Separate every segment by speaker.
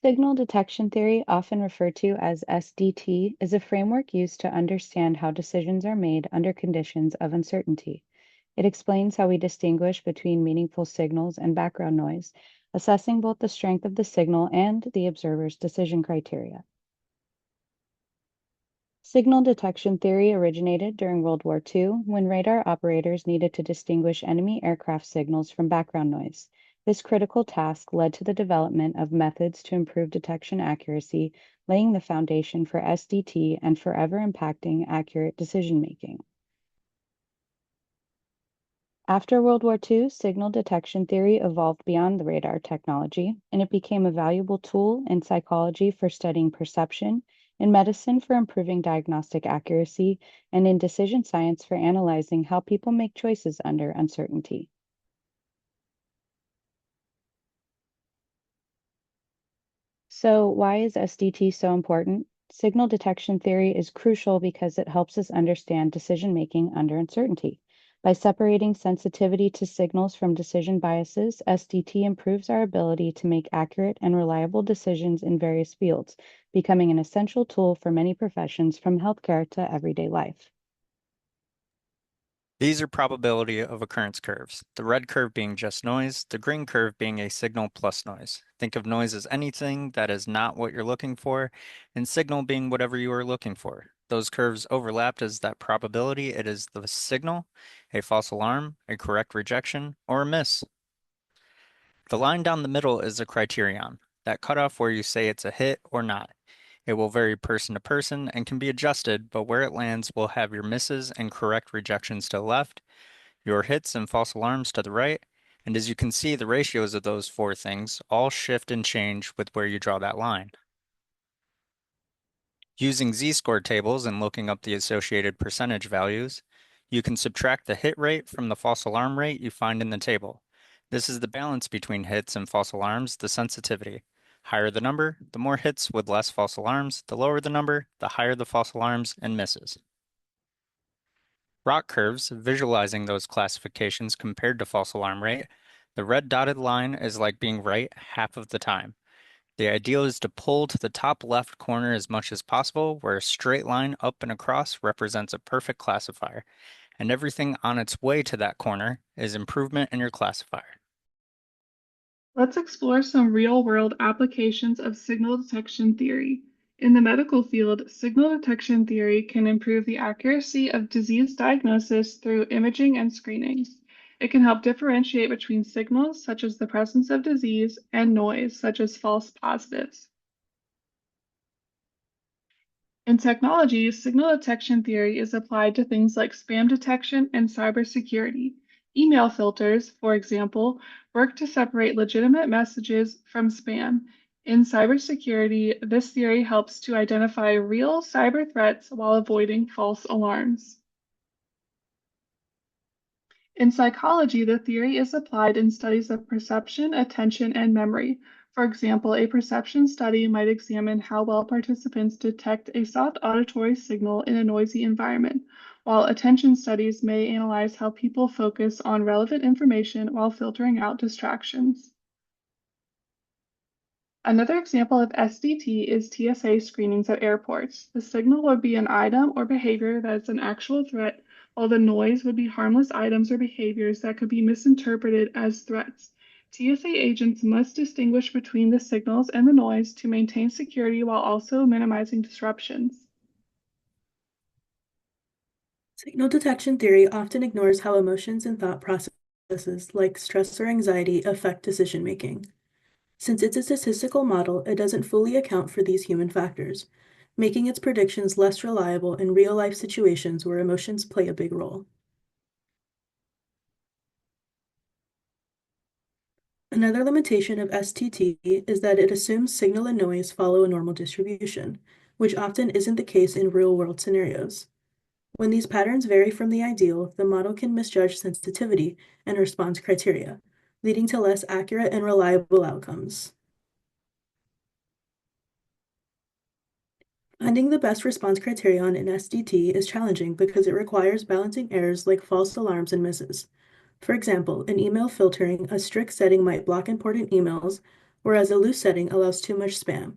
Speaker 1: Signal detection theory, often referred to as SDT, is a framework used to understand how decisions are made under conditions of uncertainty. It explains how we distinguish between meaningful signals and background noise, assessing both the strength of the signal and the observer's decision criteria. Signal detection theory originated during World War II when radar operators needed to distinguish enemy aircraft signals from background noise. This critical task led to the development of methods to improve detection accuracy, laying the foundation for SDT and forever impacting accurate decision making. After World War II, signal detection theory evolved beyond the radar technology, and it became a valuable tool in psychology for studying perception, in medicine for improving diagnostic accuracy, and in decision science for analyzing how people make choices under uncertainty. So, why is SDT so important? Signal detection theory is crucial because it helps us understand decision making under uncertainty. By separating sensitivity to signals from decision biases, SDT improves our ability to make accurate and reliable decisions in various fields, becoming an essential tool for many professions from healthcare to everyday life.
Speaker 2: These are probability of occurrence curves, the red curve being just noise, the green curve being a signal plus noise. Think of noise as anything that is not what you're looking for, and signal being whatever you are looking for. Those curves overlapped as that probability. It is the signal, a false alarm, a correct rejection, or a miss. The line down the middle is a criterion, that cutoff where you say it's a hit or not. It will vary person to person and can be adjusted, but where it lands will have your misses and correct rejections to the left, your hits and false alarms to the right, and as you can see, the ratios of those four things all shift and change with where you draw that line. Using z-score tables and looking up the associated percentage values, you can subtract the hit rate from the false alarm rate you find in the table. This is the balance between hits and false alarms, the sensitivity. Higher the number, the more hits with less false alarms. The lower the number, the higher the false alarms and misses. ROC curves, visualizing those classifications compared to false alarm rate, the red dotted line is like being right half of the time. The ideal is to pull to the top left corner as much as possible, where a straight line up and across represents a perfect classifier, and everything on its way to that corner is improvement in your classifier.
Speaker 3: Let's explore some real-world applications of signal detection theory. In the medical field, signal detection theory can improve the accuracy of disease diagnosis through imaging and screening. It can help differentiate between signals, such as the presence of disease, and noise, such as false positives. In technology, signal detection theory is applied to things like spam detection and cybersecurity. Email filters, for example, work to separate legitimate messages from spam. In cybersecurity, this theory helps to identify real cyber threats while avoiding false alarms. In psychology, the theory is applied in studies of perception, attention, and memory. For example, a perception study might examine how well participants detect a soft auditory signal in a noisy environment, while attention studies may analyze how people focus on relevant information while filtering out distractions. Another example of SDT is TSA screenings at airports. The signal would be an item or behavior that is an actual threat, while the noise would be harmless items or behaviors that could be misinterpreted as threats. TSA agents must distinguish between the signals and the noise to maintain security while also minimizing disruptions.
Speaker 4: Signal detection theory often ignores how emotions and thought processes like stress or anxiety affect decision making. Since it's a statistical model, it doesn't fully account for these human factors, making its predictions less reliable in real-life situations where emotions play a big role. Another limitation of STT is that it assumes signal and noise follow a normal distribution, which often isn't the case in real-world scenarios. When these patterns vary from the ideal, the model can misjudge sensitivity and response criteria, leading to less accurate and reliable outcomes. Finding the best response criterion in SDT is challenging because it requires balancing errors like false alarms and misses. For example, in email filtering, a strict setting might block important emails, whereas a loose setting allows too much spam.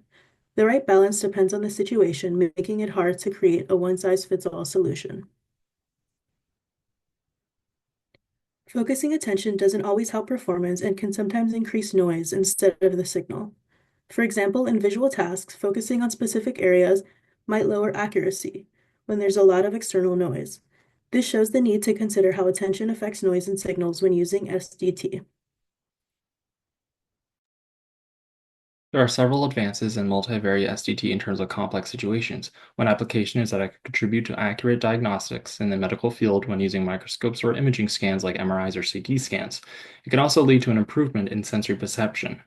Speaker 4: The right balance depends on the situation, making it hard to create a one-size-fits-all solution. Focusing attention doesn't always help performance and can sometimes increase noise instead of the signal. For example, in visual tasks, focusing on specific areas might lower accuracy when there's a lot of external noise. This shows the need to consider how attention affects noise and signals when using SDT.
Speaker 5: There are several advances in multivariate SDT in terms of complex situations. One application is that it can contribute to accurate diagnostics in the medical field when using microscopes or imaging scans like MRIs or CT scans. It can also lead to an improvement in sensory perception.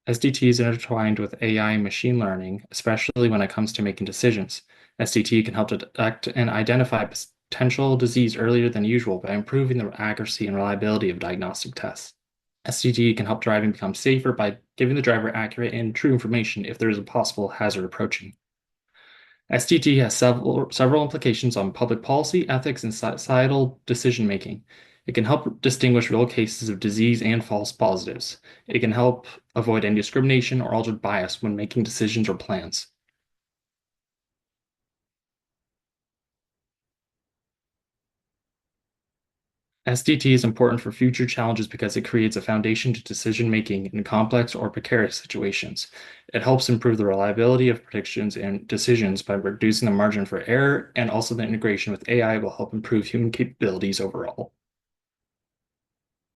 Speaker 5: SDT is intertwined with AI and machine learning, especially when it comes to making decisions. SDT can help detect and identify potential disease earlier than usual by improving the accuracy and reliability of diagnostic tests. SDT can help driving become safer by giving the driver accurate and true information if there is a possible hazard approaching. SDT has several implications on public policy, ethics, and societal decision-making. It can help distinguish real cases of disease and false positives. It can help avoid any discrimination or altered bias when making decisions or plans. SDT is important for future challenges because it creates a foundation to decision-making in complex or precarious situations. It helps improve the reliability of predictions and decisions by reducing the margin for error, and also the integration with AI will help improve human capabilities overall.